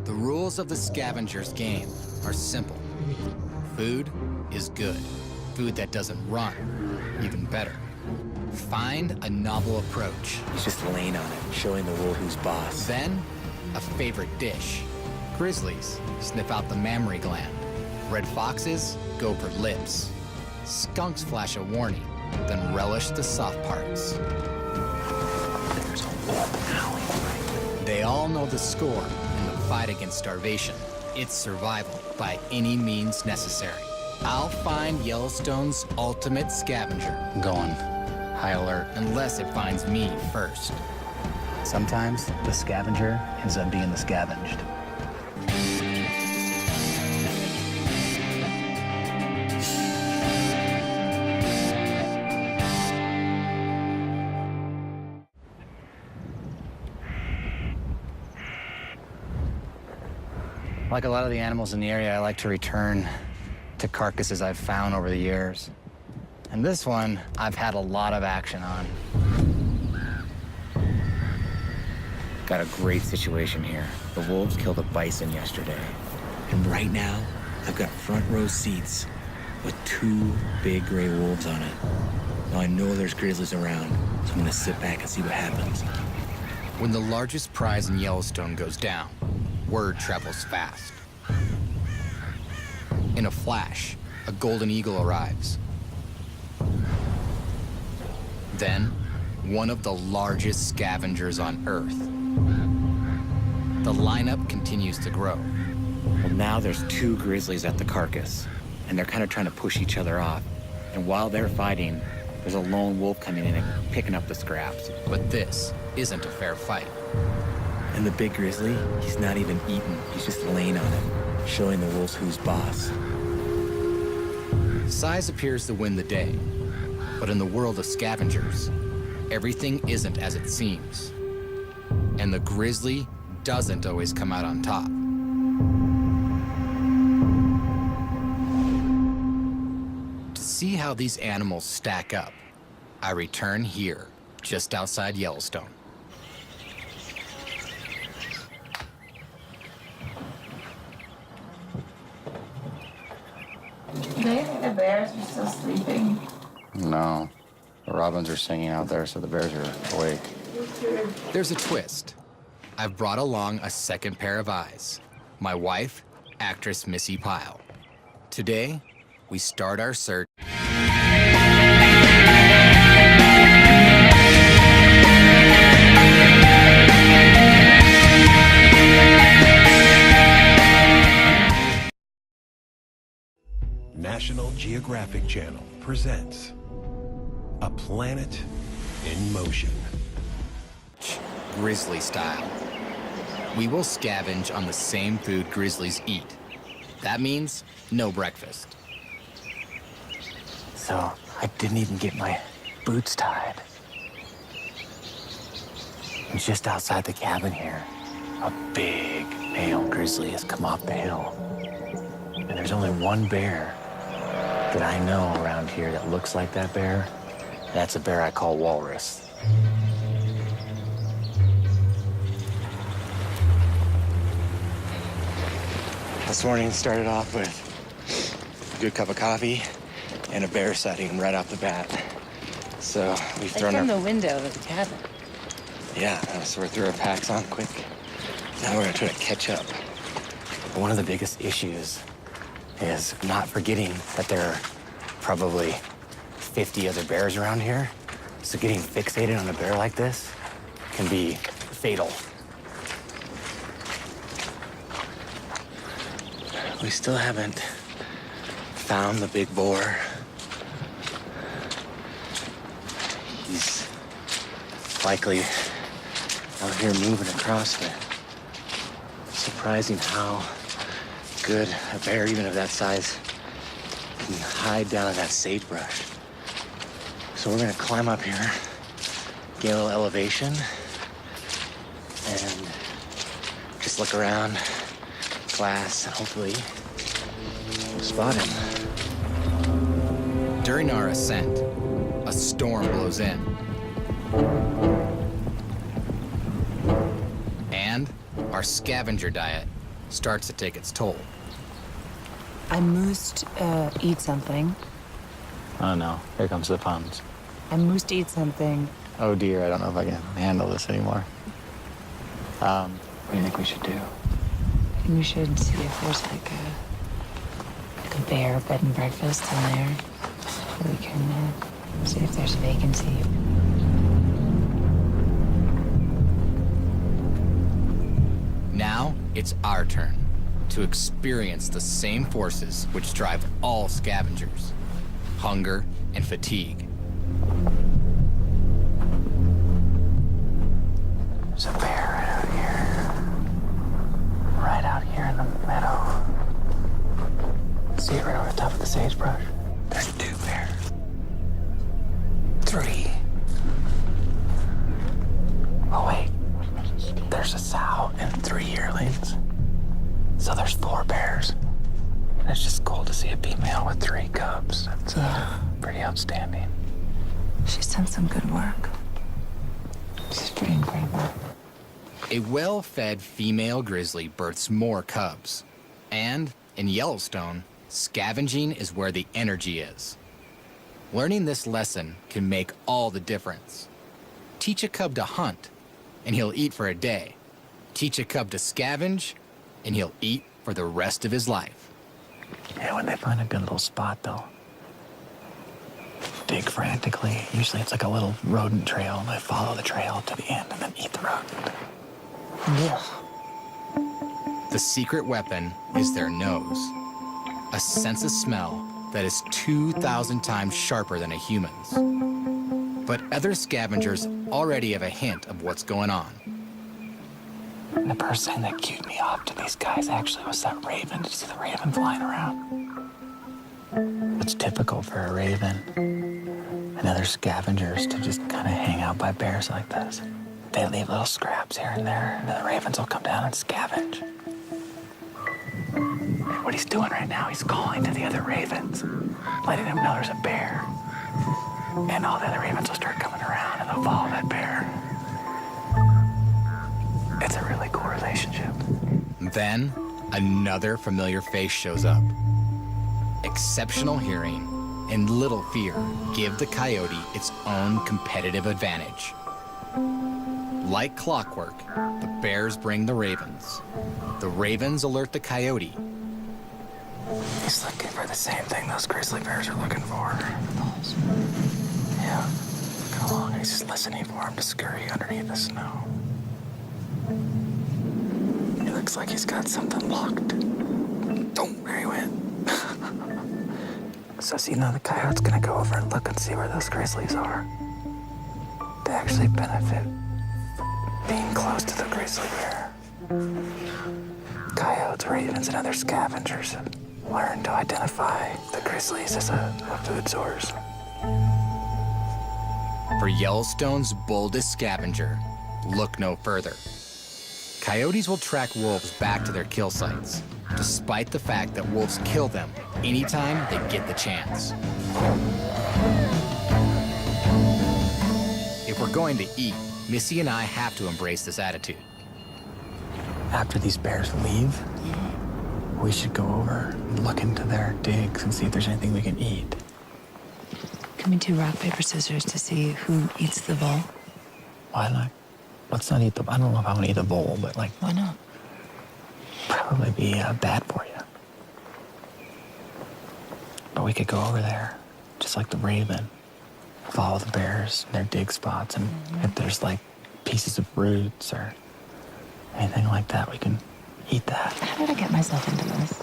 The rules of the Scavengers game are simple. Food is good. Food that doesn't run, even better. Find a novel approach. He's just laying on it, showing the wolf who's boss. Then, a favorite dish. Grizzlies sniff out the mammary gland. Red foxes go for lips. Skunks flash a warning, then relish the soft parts. There's a wolf howling. They all know the score in the fight against starvation. It's survival by any means necessary. I'll find Yellowstone's ultimate scavenger. Going high alert. Unless it finds me first. Sometimes the scavenger ends up being the scavenged. Like a lot of the animals in the area, I like to return to carcasses I've found over the years. And this one, I've had a lot of action on. Got a great situation here. The wolves killed a bison yesterday. And right now, I've got front row seats with 2 big gray wolves on it. Now I know there's grizzlies around, so I'm gonna sit back and see what happens. When the largest prize in Yellowstone goes down, word travels fast. In a flash, a golden eagle arrives. Then, one of the largest scavengers on Earth. The lineup continues to grow. Well, now there's 2 grizzlies at the carcass, and they're kind of trying to push each other off. And while they're fighting, there's a lone wolf coming in and picking up the scraps. But this isn't a fair fight. And the big grizzly, he's not even eating. He's just laying on it, showing the wolves who's boss. Size appears to win the day. But in the world of scavengers, everything isn't as it seems. And the grizzly doesn't always come out on top. To see how these animals stack up, I return here, just outside Yellowstone. Do they think the bears are still sleeping? No. The robins are singing out there, so the bears are awake. There's a twist. I've brought along a second pair of eyes. My wife, actress Missy Pyle. Today, we start our search. National Geographic Channel presents A Planet in Motion. Grizzly style. We will scavenge on the same food grizzlies eat. That means no breakfast. So I didn't even get my boots tied. And just outside the cabin here, a big male grizzly has come off the hill. And there's only one bear that I know around here that looks like that bear. That's a bear I call Walrus. This morning started off with a good cup of coffee and a bear sighting right off the bat. So we've thrown from our... the window of the cabin. Yeah, so we threw our packs on quick. Now we're gonna try to catch up. But one of the biggest issues is not forgetting that there are probably 50 other bears around here. So getting fixated on a bear like this can be fatal. We still haven't found the big boar. He's likely out here moving across, but surprising how good a bear, even of that size, can hide down in that sagebrush. So we're gonna climb up here, get a little elevation, and just look around, glass, and hopefully spot him. During our ascent, a storm blows in. And our scavenger diet starts to take its toll. I must eat something. Oh no, here comes the puns. I must eat something. Oh dear, I don't know if I can handle this anymore. What do you think we should do? I think we should see if there's like a bear bed and breakfast in there. We can see if there's a vacancy. Now it's our turn to experience the same forces which drive all scavengers: hunger and fatigue. There's a bear right out here in the meadow. See it right over the top of the sagebrush? There's 2 bears. 3. Oh wait, there's a sow and 3 yearlings. So there's 4 bears. And it's just cool to see a female with 3 cubs. That's pretty outstanding. She's done some good work. She's pretty incredible. A well-fed female grizzly births more cubs. And in Yellowstone, scavenging is where the energy is. Learning this lesson can make all the difference. Teach a cub to hunt, and he'll eat for a day. Teach a cub to scavenge, and he'll eat for the rest of his life. Yeah, when they find a good little spot, they'll dig frantically. Usually it's like a little rodent trail, and they follow the trail to the end and then eat the rodent. Yeah. The secret weapon is their nose, a sense of smell that is 2,000 times sharper than a human's. But other scavengers already have a hint of what's going on. And the person that cued me off to these guys actually was that raven. Did you see the raven flying around? It's typical for a raven and other scavengers to just kind of hang out by bears like this. They leave little scraps here and there, and the ravens will come down and scavenge. What he's doing right now, he's calling to the other ravens, letting them know there's a bear. And all the other ravens will start coming around and they'll follow that bear. It's a really cool relationship. Then, another familiar face shows up. Exceptional hearing and little fear give the coyote its own competitive advantage. Like clockwork, the bears bring the ravens. The ravens alert the coyote. He's looking for the same thing those grizzly bears are looking for. Yeah. Come along, he's just listening for him to scurry underneath the snow. He looks like he's got something locked. Oh, there he went. So, see, now the coyote's gonna go over and look and see where those grizzlies are. They actually benefit being close to the grizzly bear. Coyotes, ravens, and other scavengers have learned to identify the grizzlies as a food source. For Yellowstone's boldest scavenger, look no further. Coyotes will track wolves back to their kill sites, despite the fact that wolves kill them anytime they get the chance. If we're going to eat, Missy and I have to embrace this attitude. After these bears leave, we should go over and look into their digs and see if there's anything we can eat. Can we do rock, paper, scissors to see who eats the bull? Why not? Let's not eat the... I don't know if I want to eat the bowl, but like... Why not? probably be bad for you. But we could go over there, just like the raven, follow the bears in their dig spots, and if there's like pieces of roots or anything like that, we can eat that. How did I get myself into this?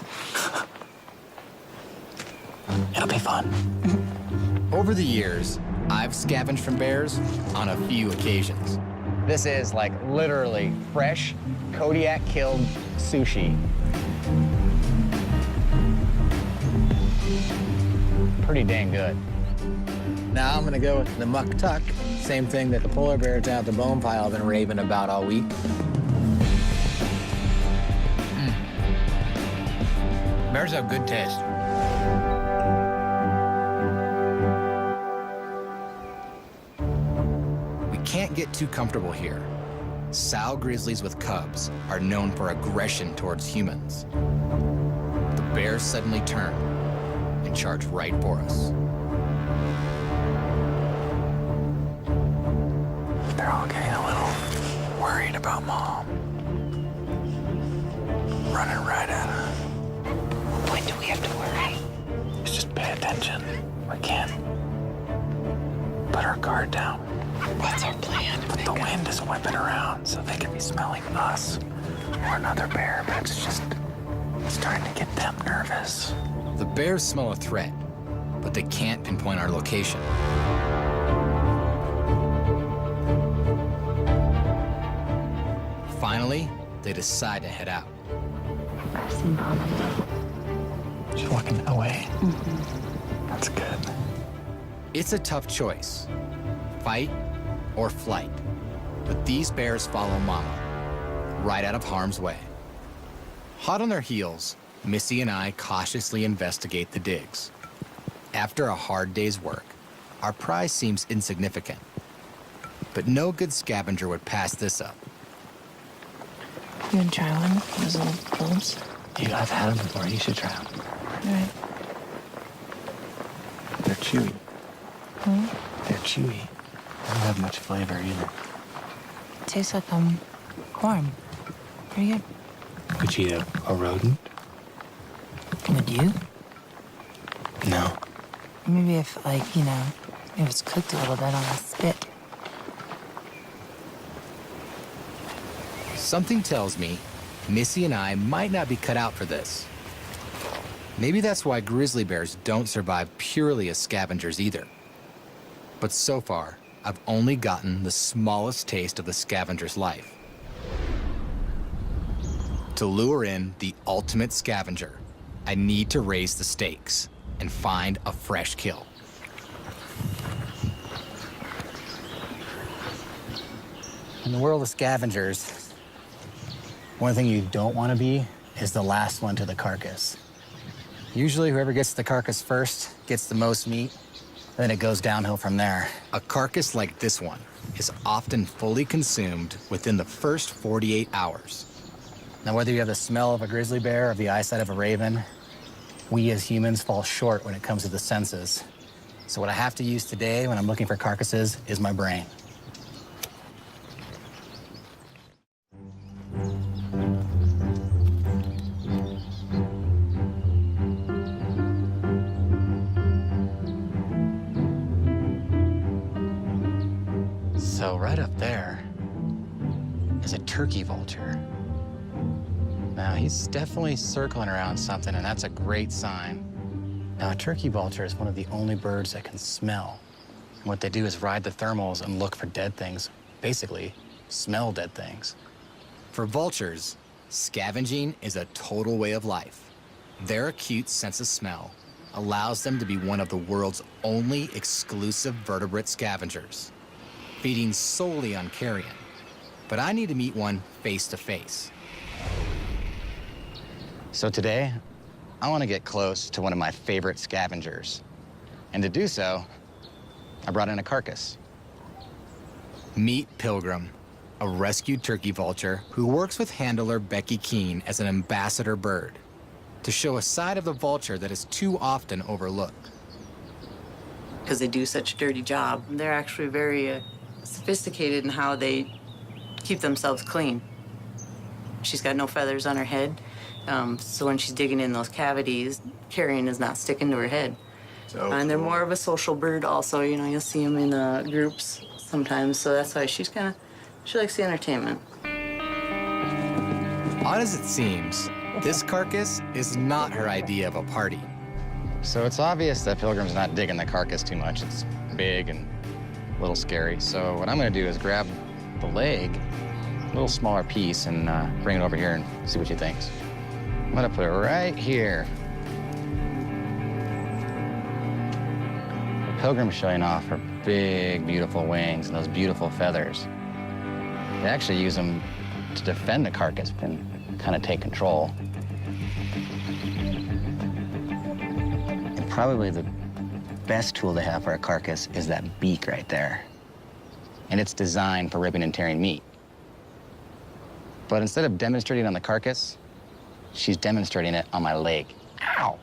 It'll be fun. Over the years, I've scavenged from bears on a few occasions. This is like literally fresh Kodiak killed sushi. Pretty dang good. Now I'm gonna go with the muck tuck. Same thing that the polar bears down at the bone pile have been raving about all week. Bears have good taste. We can't get too comfortable here. Sow grizzlies with cubs are known for aggression towards humans. The bears suddenly turn and charge right for us. They're all getting a little worried about Mom. Running right at her. When do we have to worry? Just pay attention. We can't put our guard down. What's our plan? But the wind is whipping around, so they could be smelling us or another bear, but it's just starting to get them nervous. The bears smell a threat, but they can't pinpoint our location. Finally, they decide to head out. I've seen Mom. She's walking away. That's good. It's a tough choice, fight or flight. But these bears follow Mama, right out of harm's way. Hot on their heels, Missy and I cautiously investigate the digs. After a hard day's work, our prize seems insignificant. But no good scavenger would pass this up. You want to try one of those little bulbs? I've had them before. You should try them. All right. They're chewy. They're chewy. They don't have much flavor either. Tastes like corn. Pretty good. Could you eat a rodent? Would you? No. Maybe if, if it's cooked a little bit on a spit. Something tells me Missy and I might not be cut out for this. Maybe that's why grizzly bears don't survive purely as scavengers either. But so far, I've only gotten the smallest taste of the scavenger's life. To lure in the ultimate scavenger, I need to raise the stakes and find a fresh kill. In the world of scavengers, one thing you don't want to be is the last one to the carcass. Usually whoever gets to the carcass first gets the most meat, then it goes downhill from there. A carcass like this one is often fully consumed within the first 48 hours. Now, whether you have the smell of a grizzly bear or the eyesight of a raven, we as humans fall short when it comes to the senses. So what I have to use today when I'm looking for carcasses is my brain. So right up there is a turkey vulture. Now he's definitely circling around something, and that's a great sign. Now a turkey vulture is one of the only birds that can smell. And what they do is ride the thermals and look for dead things. Basically, smell dead things. For vultures, scavenging is a total way of life. Their acute sense of smell allows them to be one of the world's only exclusive vertebrate scavengers, feeding solely on carrion. But I need to meet one face to face. So today, I want to get close to one of my favorite scavengers. And to do so, I brought in a carcass. Meet Pilgrim, a rescued turkey vulture who works with handler Becky Keene as an ambassador bird to show a side of the vulture that is too often overlooked. Because they do such a dirty job. They're actually very sophisticated in how they keep themselves clean. She's got no feathers on her head. So when she's digging in those cavities, carrion is not sticking to her head. And they're more of a social bird also. You know, you'll see them in groups sometimes. So that's why she likes the entertainment. Odd as it seems, this carcass is not her idea of a party. So it's obvious that Pilgrim's not digging the carcass too much. It's big and a little scary. So what I'm gonna do is grab the leg, a little smaller piece, and bring it over here and see what she thinks. I'm gonna put it right here. The Pilgrim's showing off her big, beautiful wings and those beautiful feathers. They actually use them to defend the carcass and kind of take control. And probably the best tool to have for a carcass is that beak right there. And it's designed for ripping and tearing meat. But instead of demonstrating on the carcass, she's demonstrating it on my leg. Ow!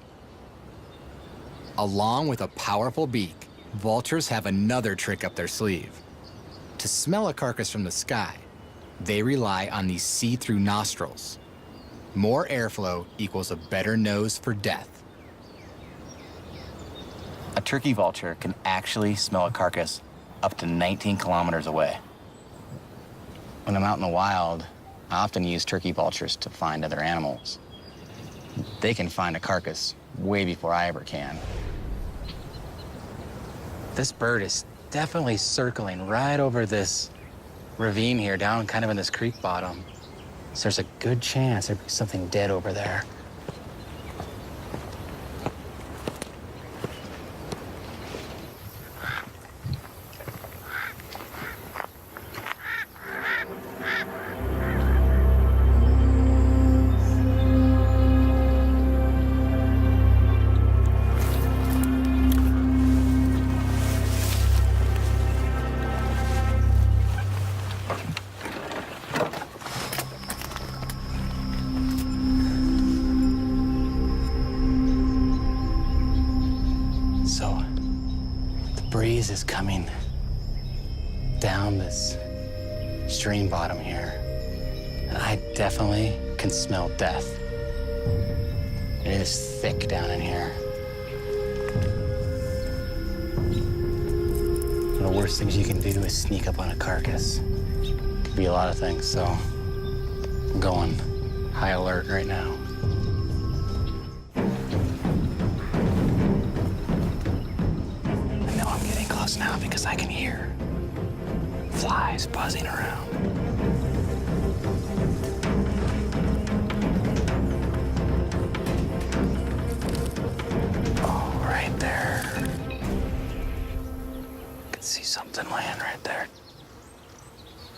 Along with a powerful beak, vultures have another trick up their sleeve. To smell a carcass from the sky, they rely on these see-through nostrils. More airflow equals a better nose for death. A turkey vulture can actually smell a carcass up to 19 kilometers away. When I'm out in the wild, I often use turkey vultures to find other animals. They can find a carcass way before I ever can. This bird is definitely circling right over this ravine here, down kind of in this creek bottom. So there's a good chance there'd be something dead over there. So, the breeze is coming down this stream bottom here, and I definitely can smell death. It is thick down in here. One of the worst things you can do is sneak up on a carcass. Could be a lot of things, so I'm going high alert right now. Now because I can hear flies buzzing around. Oh, right there. I can see something laying right there.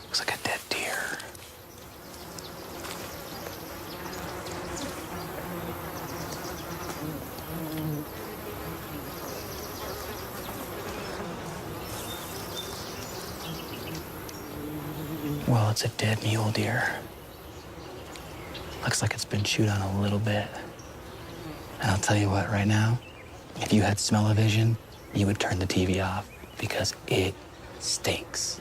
Looks like a dead deer. Well, it's a dead mule deer. Looks like it's been chewed on a little bit. And I'll tell you what, right now, if you had smell-o-vision, you would turn the TV off because it stinks.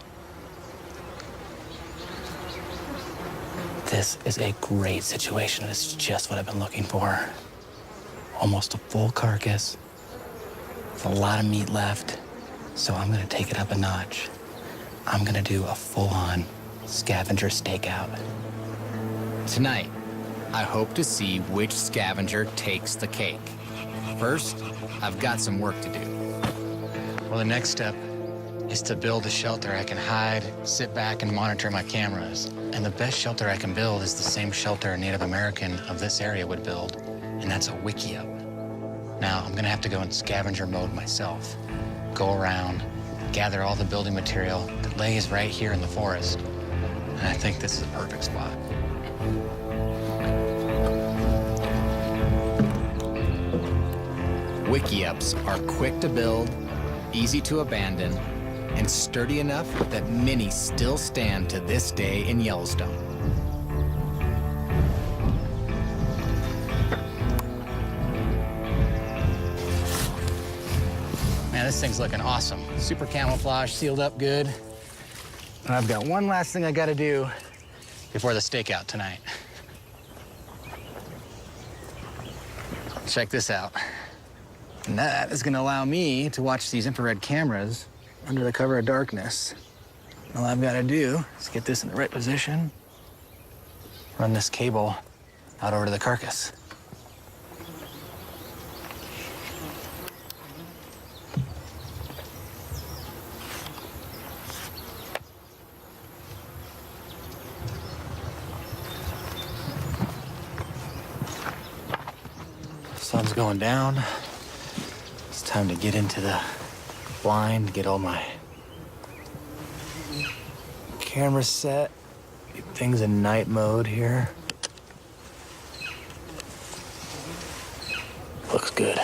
This is a great situation. This is just what I've been looking for. Almost a full carcass with a lot of meat left. So I'm gonna take it up a notch. I'm gonna do a full-on scavenger stakeout. Tonight, I hope to see which scavenger takes the cake. First, I've got some work to do. Well, the next step is to build a shelter I can hide, sit back, and monitor my cameras. And the best shelter I can build is the same shelter a Native American of this area would build, and that's a wickiup. Now, I'm gonna have to go in scavenger mode myself. Go around, gather all the building material that lays right here in the forest. And I think this is a perfect spot. Wickiups are quick to build, easy to abandon, and sturdy enough that many still stand to this day in Yellowstone. Man, this thing's looking awesome. Super camouflage, sealed up good. And I've got one last thing I gotta do before the stakeout tonight. Check this out. And that is gonna allow me to watch these infrared cameras under the cover of darkness. All I've gotta do is get this in the right position, run this cable out over to the carcass. Sun's going down. It's time to get into the blind, get all my cameras set, get things in night mode here. Looks good.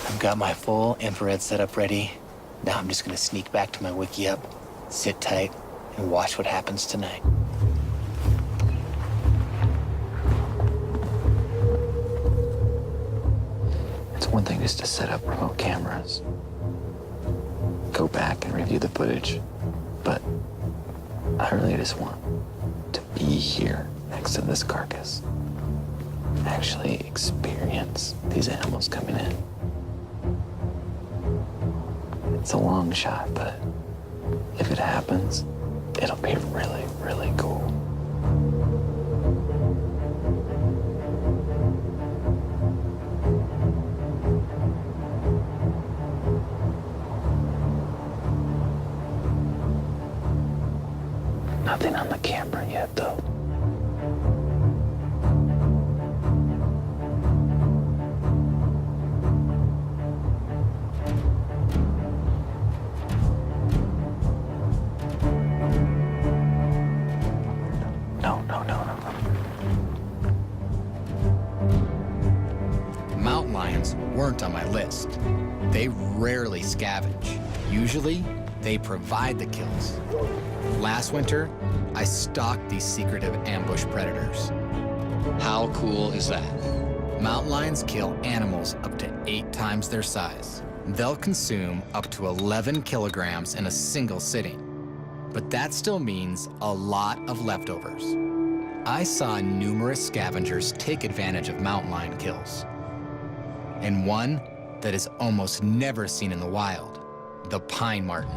I've got my full infrared setup ready. Now I'm just gonna sneak back to my wiki up, sit tight, and watch what happens tonight. It's one thing just to set up remote cameras, go back and review the footage, but I really just want to be here next to this carcass, actually experience these animals coming in. It's a long shot, but if it happens, it'll be really, really cool. Nothing on the camera yet, though. Mountain lions weren't on my list. They rarely scavenge. Usually, they provide the kills. Last winter, I stalked these secretive ambush predators. How cool is that? Mountain lions kill animals up to 8 times their size. They'll consume up to 11 kilograms in a single sitting. But that still means a lot of leftovers. I saw numerous scavengers take advantage of mountain lion kills. And one that is almost never seen in the wild, the pine marten.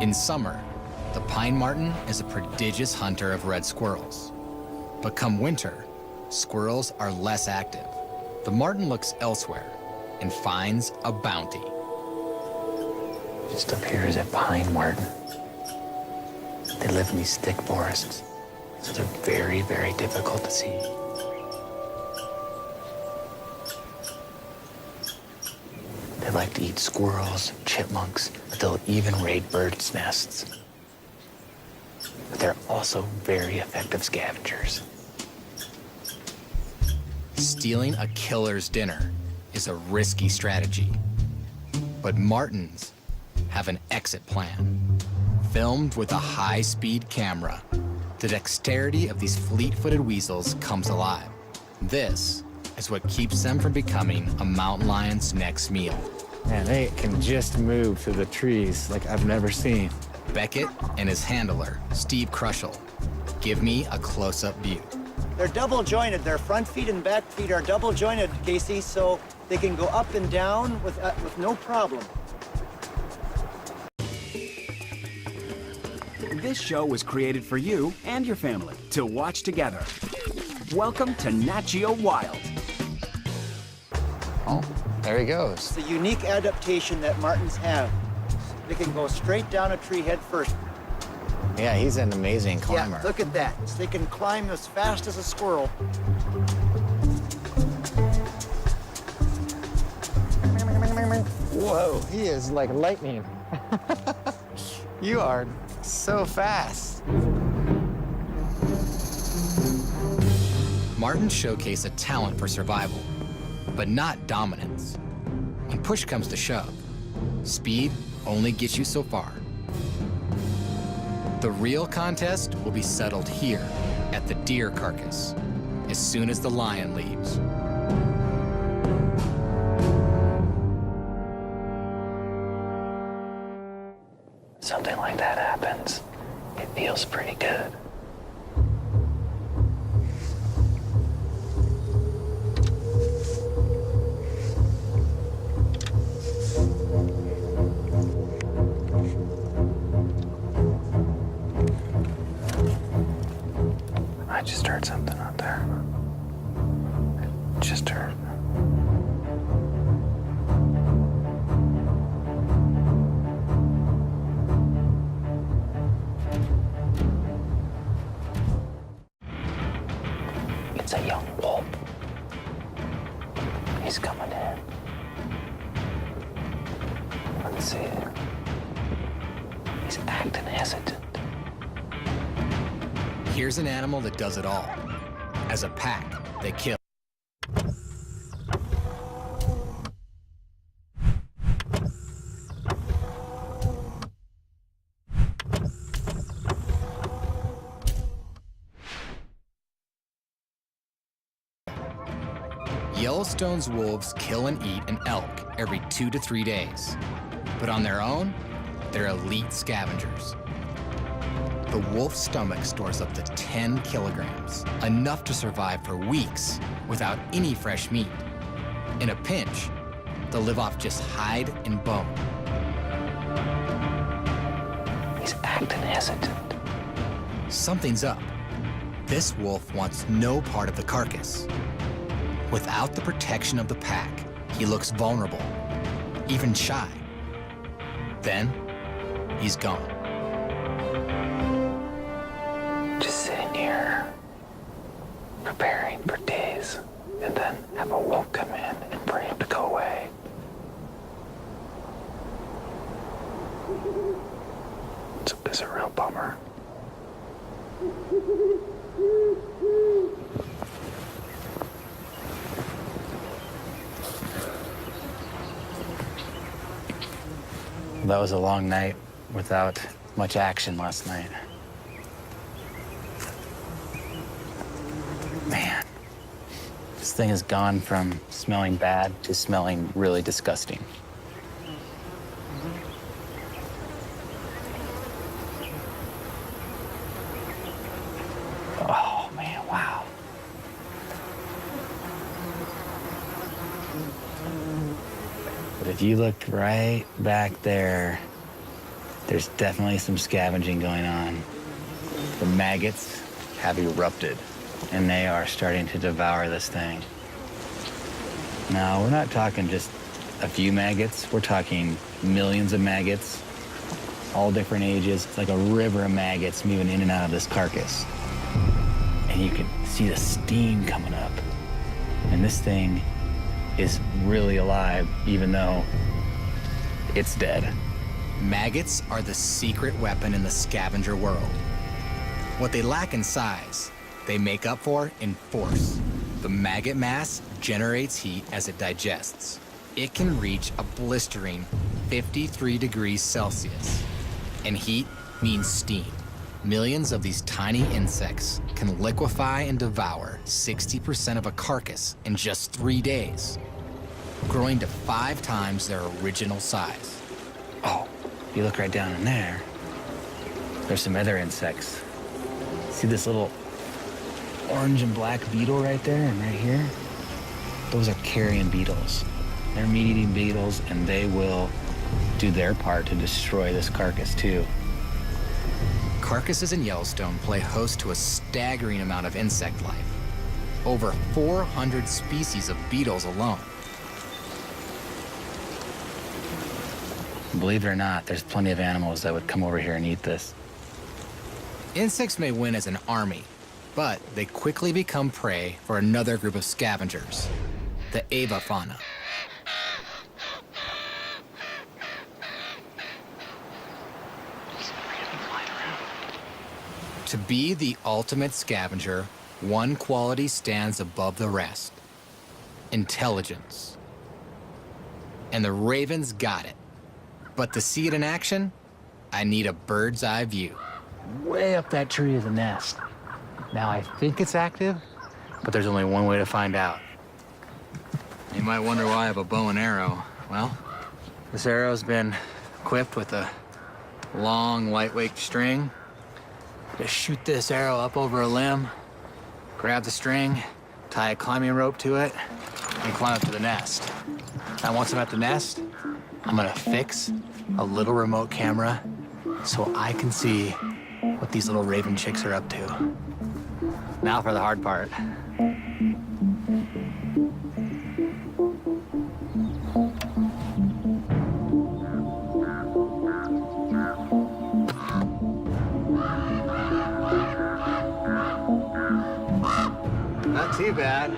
In summer, the pine marten is a prodigious hunter of red squirrels. But come winter, squirrels are less active. The marten looks elsewhere and finds a bounty. Just up here is a pine marten. They live in these thick forests, so they're very, very difficult to see. They like to eat squirrels, chipmunks, but they'll even raid birds' nests. But they're also very effective scavengers. Stealing a killer's dinner is a risky strategy. But martens have an exit plan. Filmed with a high-speed camera, the dexterity of these fleet-footed weasels comes alive. This is what keeps them from becoming a mountain lion's next meal. Man, they can just move through the trees like I've never seen. Beckett and his handler, Steve Crushel, give me a close-up view. They're double jointed. Their front feet and back feet are double jointed, Casey, so they can go up and down with no problem. This show was created for you and your family to watch together. Welcome to Nat Geo Wild. Oh, there he goes. It's a unique adaptation that martens have. They can go straight down a tree head first. Yeah, he's an amazing climber. Yeah, look at that. So they can climb as fast as a squirrel. Whoa, he is like lightning. You are so fast. Martens showcase a talent for survival, but not dominance. When push comes to shove, speed only gets you so far. The real contest will be settled here at the deer carcass as soon as the lion leaves. something like that happens, it feels pretty good. I just heard something out there. I just heard. It's a young wolf. He's coming in. Let's see. He's acting hesitant. Here's an animal that does it all. As a pack, they kill. Yellowstone's wolves kill and eat an elk every 2 to 3 days. But on their own, they're elite scavengers. The wolf's stomach stores up to 10 kilograms, enough to survive for weeks without any fresh meat. In a pinch, they'll live off just hide and bone. He's acting hesitant. Something's up. This wolf wants no part of the carcass. Without the protection of the pack, he looks vulnerable, even shy. Then, he's gone. Just sitting here, preparing for days, and then have a wolf come in and bring him to go away. It's a real bummer. That was a long night without much action last night. Man, this thing has gone from smelling bad to smelling really disgusting. Oh, man, wow. But if you look right back there, there's definitely some scavenging going on. The maggots have erupted, and they are starting to devour this thing. Now, we're not talking just a few maggots. We're talking millions of maggots, all different ages. It's like a river of maggots moving in and out of this carcass. And you can see the steam coming up. And this thing is really alive, even though it's dead. Maggots are the secret weapon in the scavenger world. What they lack in size, they make up for in force. The maggot mass generates heat as it digests. It can reach a blistering 53 degrees Celsius. And heat means steam. Millions of these tiny insects can liquefy and devour 60% of a carcass in just 3 days, growing to 5 times their original size. Oh, if you look right down in there, there's some other insects. See this little orange and black beetle right there and right here? Those are carrion beetles. They're meat-eating beetles, and they will do their part to destroy this carcass too. Carcasses in Yellowstone play host to a staggering amount of insect life. Over 400 species of beetles alone. Believe it or not, there's plenty of animals that would come over here and eat this. Insects may win as an army, but they quickly become prey for another group of scavengers, the avifauna. To be the ultimate scavenger, one quality stands above the rest: intelligence. And the ravens got it. But to see it in action, I need a bird's eye view. Way up that tree is a nest. Now, I think it's active, but there's only one way to find out. You might wonder why I have a bow and arrow. Well, this arrow's been equipped with a long, lightweight string. Just shoot this arrow up over a limb, grab the string, tie a climbing rope to it, and climb up to the nest. Now, once I'm at the nest, I'm gonna fix a little remote camera so I can see what these little raven chicks are up to. Now for the hard part. Not too bad.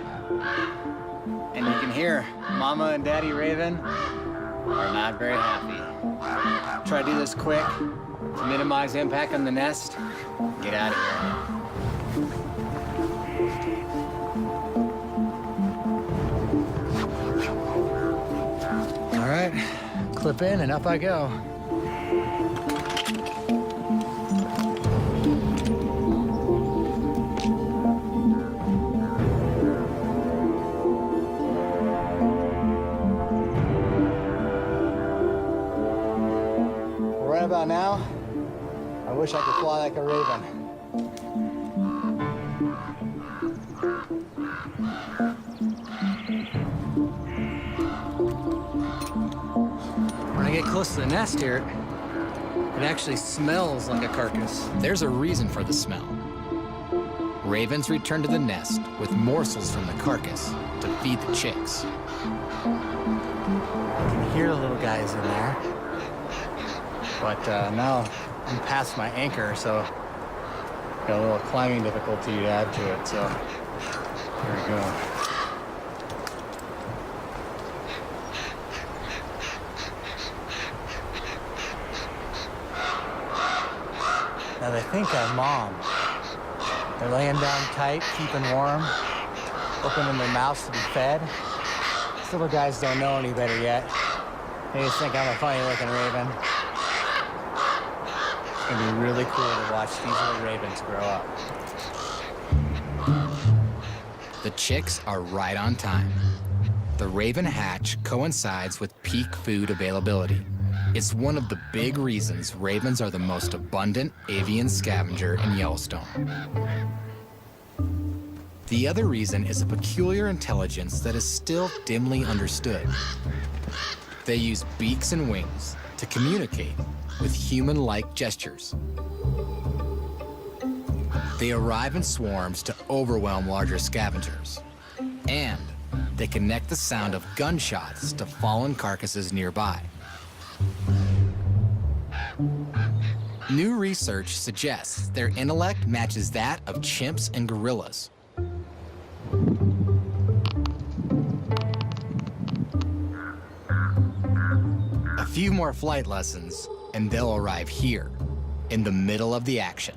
And you can hear Mama and Daddy Raven are not very happy. Try to do this quick to minimize impact on the nest. Get out of here. All right, clip in and up I go. Right about now, I wish I could fly like a raven. When I get close to the nest here, it actually smells like a carcass. There's a reason for the smell. Ravens return to the nest with morsels from the carcass to feed the chicks. I can hear the little guys in there. But now I'm past my anchor, so got a little climbing difficulty to add to it, so here we go. Now they think I'm Mom. They're laying down tight, keeping warm, opening their mouths to be fed. These little guys don't know any better yet. They just think I'm a funny-looking raven. It's gonna be really cool to watch these little ravens grow up. The chicks are right on time. The raven hatch coincides with peak food availability. It's one of the big reasons ravens are the most abundant avian scavenger in Yellowstone. The other reason is a peculiar intelligence that is still dimly understood. They use beaks and wings to communicate with human-like gestures. They arrive in swarms to overwhelm larger scavengers. And they connect the sound of gunshots to fallen carcasses nearby. New research suggests their intellect matches that of chimps and gorillas. A few more flight lessons, and they'll arrive here, in the middle of the action.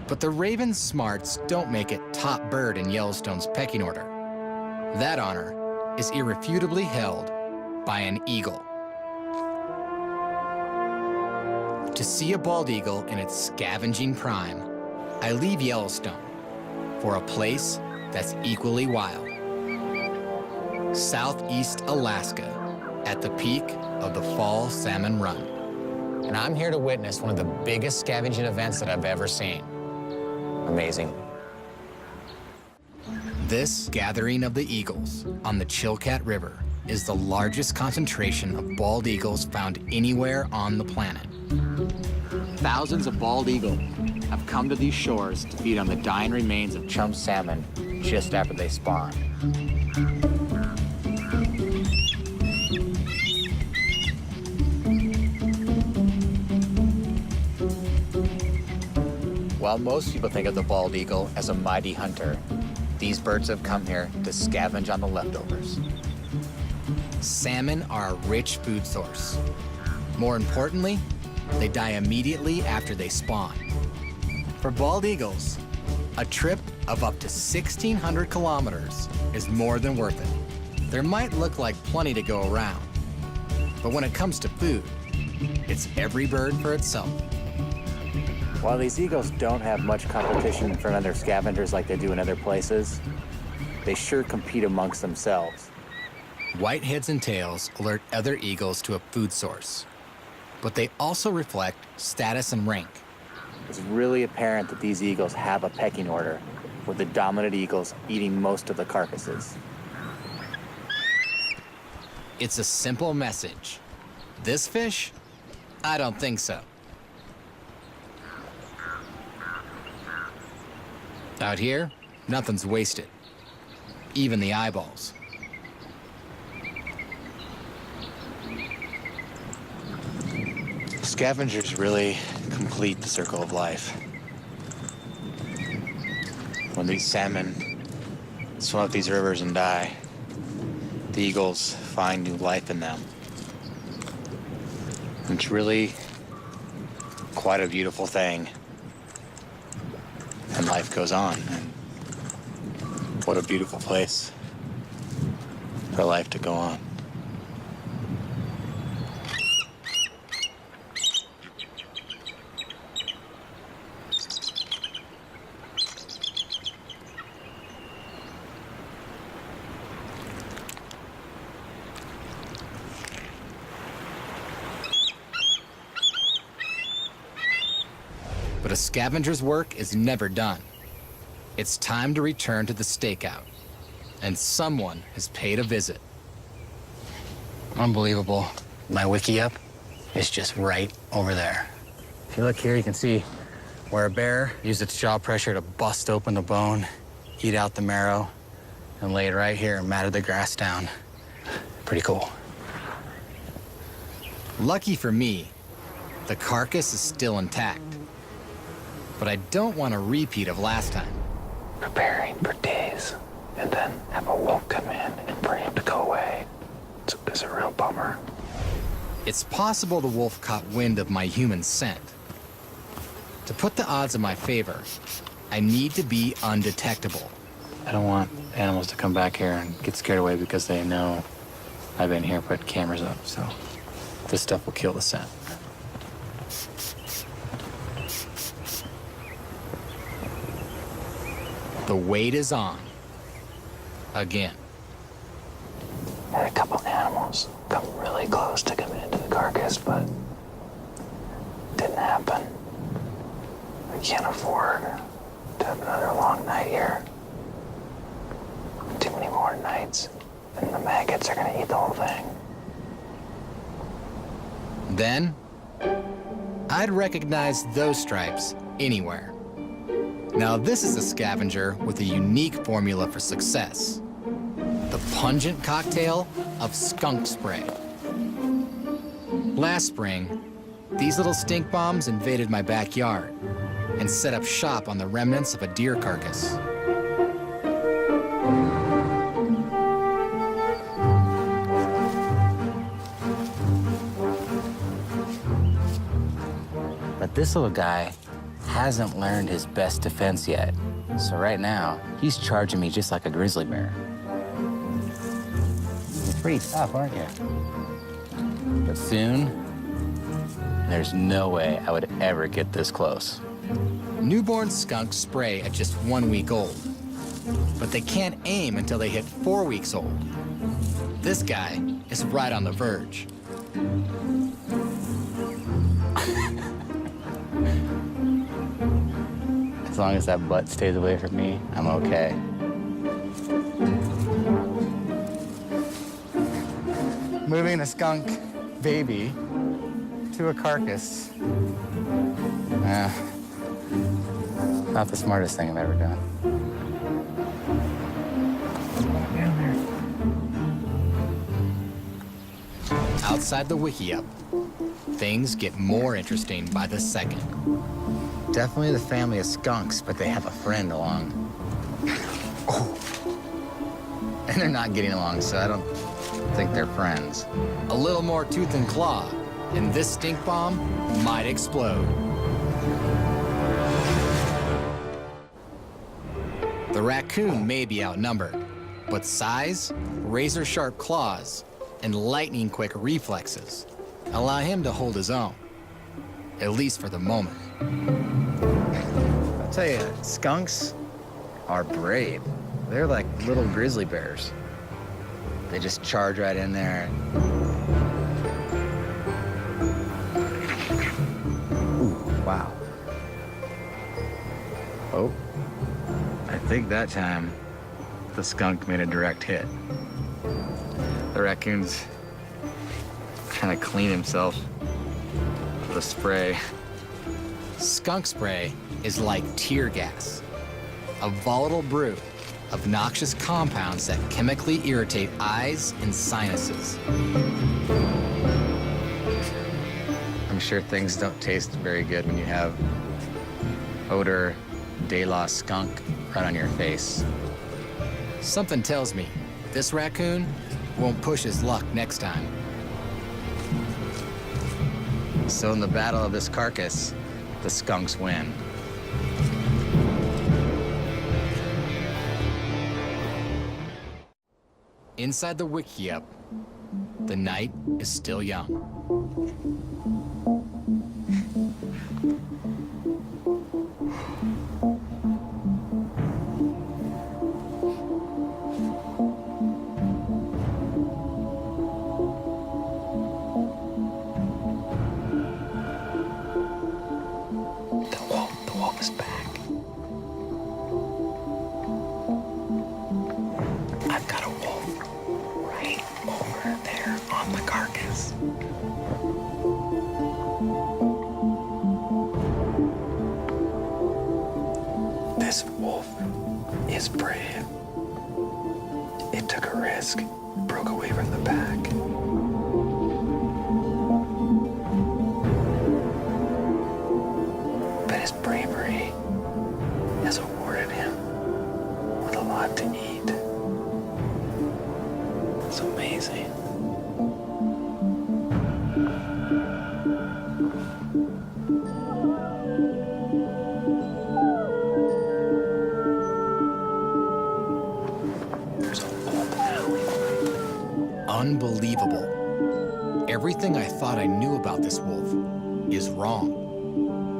But the raven's smarts don't make it top bird in Yellowstone's pecking order. That honor is irrefutably held by an eagle. To see a bald eagle in its scavenging prime, I leave Yellowstone for a place that's equally wild. Southeast Alaska, at the peak of the Fall Salmon Run. And I'm here to witness one of the biggest scavenging events that I've ever seen. Amazing. This gathering of the eagles on the Chilkat River is the largest concentration of bald eagles found anywhere on the planet. Thousands of bald eagles have come to these shores to feed on the dying remains of chum salmon just after they spawn. While most people think of the bald eagle as a mighty hunter, these birds have come here to scavenge on the leftovers. Salmon are a rich food source. More importantly, they die immediately after they spawn. For bald eagles, a trip of up to 1,600 kilometers is more than worth it. There might look like plenty to go around, but when it comes to food, it's every bird for itself. While these eagles don't have much competition from other scavengers like they do in other places, they sure compete amongst themselves. White heads and tails alert other eagles to a food source. but they also reflect status and rank. It's really apparent that these eagles have a pecking order, with the dominant eagles eating most of the carcasses. It's a simple message. This fish? I don't think so. Out here, nothing's wasted. Even the eyeballs. Scavengers really complete the circle of life. When these salmon swim up these rivers and die, the eagles find new life in them. It's really quite a beautiful thing. And life goes on. And what a beautiful place for life to go on. But a scavenger's work is never done. It's time to return to the stakeout, and someone has paid a visit. Unbelievable. My wiki up is just right over there. If you look here, you can see where a bear used its jaw pressure to bust open the bone, eat out the marrow, and lay it right here and matted the grass down. Pretty cool. Lucky for me, the carcass is still intact. But I don't want a repeat of last time. Preparing for days, and then have a wolf come in and for him to go away. It's a real bummer. It's possible the wolf caught wind of my human scent. To put the odds in my favor, I need to be undetectable. I don't want animals to come back here and get scared away because they know I've been here putting cameras up, so this stuff will kill the scent. The wait is on. Again. Had a couple animals come really close to come into the carcass, but didn't happen. I can't afford to have another long night here. Too many more nights, and the maggots are gonna eat the whole thing. Then, I'd recognize those stripes anywhere. Now this is a scavenger with a unique formula for success. The pungent cocktail of skunk spray. Last spring, these little stink bombs invaded my backyard and set up shop on the remnants of a deer carcass. But this little guy hasn't learned his best defense yet. So right now, he's charging me just like a grizzly bear. You're pretty tough, aren't you? But soon, there's no way I would ever get this close. Newborn skunks spray at just 1 week old, but they can't aim until they hit 4 weeks old. This guy is right on the verge. As long as that butt stays away from me, I'm okay. Moving a skunk baby to a carcass. Not the smartest thing I've ever done. Outside the wiki-up, things get more interesting by the second. Definitely the family of skunks, but they have a friend along. Oh. And they're not getting along, so I don't think they're friends. A little more tooth and claw, and this stink bomb might explode. The raccoon may be outnumbered, but size, razor-sharp claws, and lightning-quick reflexes allow him to hold his own, at least for the moment. I'll tell you, skunks are brave. They're like little grizzly bears. They just charge right in there. Wow. Oh, I think that time the skunk made a direct hit. The raccoon's trying to clean himself with a spray. Skunk spray is like tear gas, a volatile brew of noxious compounds that chemically irritate eyes and sinuses. I'm sure things don't taste very good when you have odor de la skunk right on your face. Something tells me this raccoon won't push his luck next time. So in the battle of this carcass, the skunks win. Inside the wiki-up, the night is still young. The wolf is back. I've got a wolf right over there on the carcass. This wolf is brave. It took a risk, broke away from the pack. But his bravery has awarded him with a lot to eat. It's amazing. There's a wolf alleyway. Unbelievable. Everything I thought I knew about this wolf is wrong.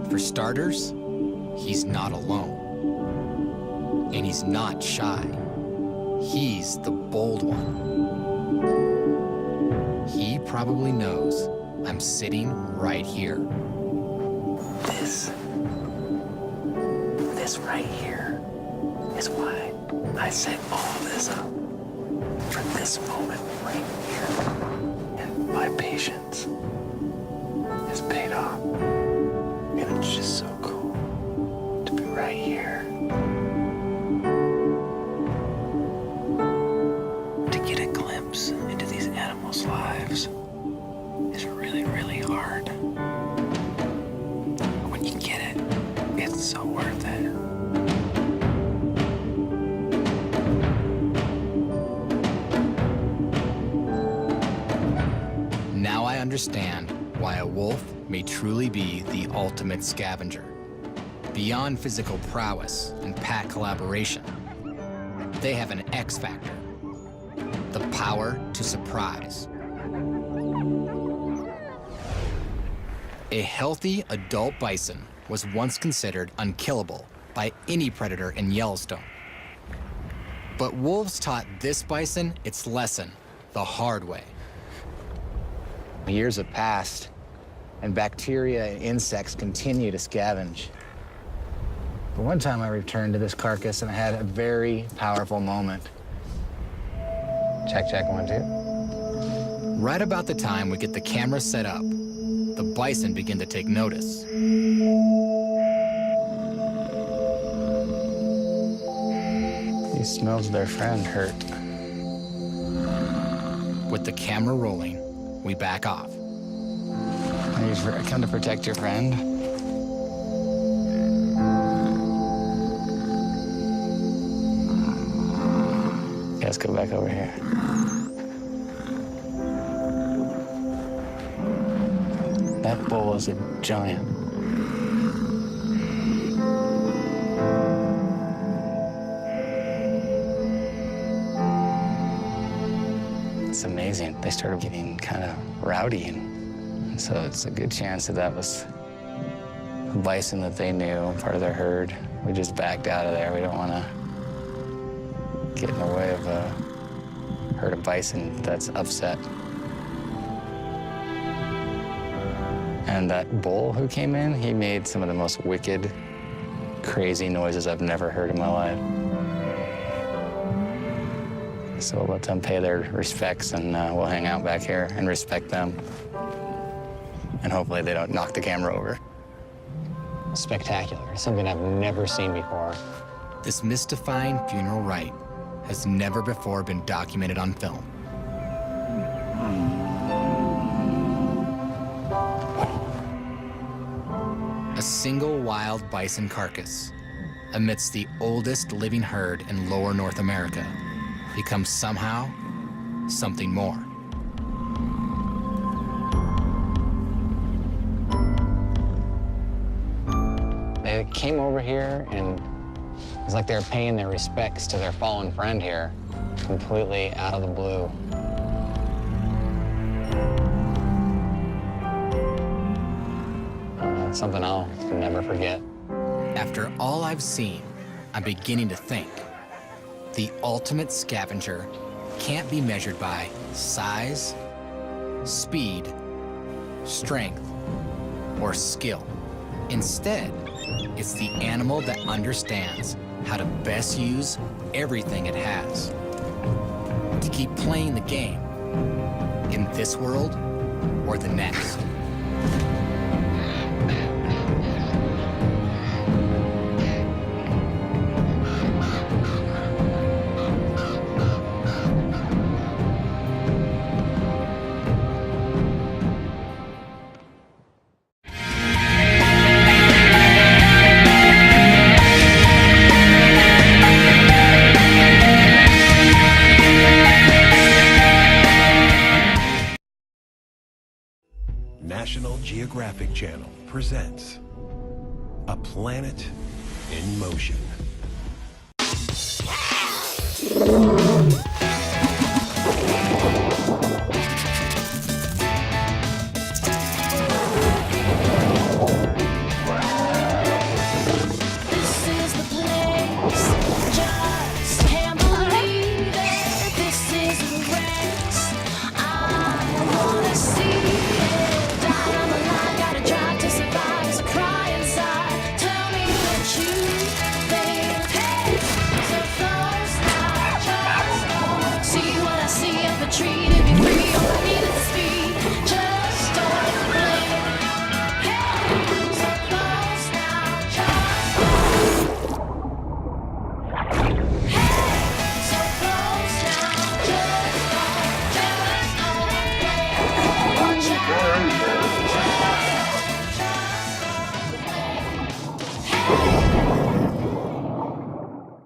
For starters, he's not alone. And he's not shy. He's the bold one. He probably knows I'm sitting right here. This right here is why I set all this up for this moment right here. And my patience has paid off. And it's just so cool to be right here. To get a glimpse into these animals' lives is really, really hard. But when you get it, it's so worth it. Now I understand why a wolf may truly be the ultimate scavenger. Beyond physical prowess and pack collaboration, they have an X factor, the power to surprise. A healthy adult bison was once considered unkillable by any predator in Yellowstone. But wolves taught this bison its lesson the hard way. Years have passed, and bacteria and insects continue to scavenge. But one time I returned to this carcass and I had a very powerful moment. Check, 1, 2. Right about the time we get the camera set up, the bison begin to take notice. He smells their friend hurt. With the camera rolling, we back off. I come to protect your friend. Yeah, let's go back over here. That bull is a giant. It's amazing. They started getting kind of rowdy, and so it's a good chance that was a bison that they knew, part of their herd. We just backed out of there. We don't want to get in the way of a herd of bison that's upset. And that bull who came in, he made some of the most wicked, crazy noises I've never heard in my life. So we'll let them pay their respects, and we'll hang out back here and respect them. And hopefully they don't knock the camera over. Spectacular. Something I've never seen before. This mystifying funeral rite has never before been documented on film. A single wild bison carcass amidst the oldest living herd in lower North America becomes somehow something more. They came over here, and it was like they were paying their respects to their fallen friend here, completely out of the blue. It's something I'll never forget. After all I've seen, I'm beginning to think the ultimate scavenger can't be measured by size, speed, strength, or skill. Instead, it's the animal that understands how to best use everything it has to keep playing the game in this world or the next. National Geographic Channel presents A Planet in Motion.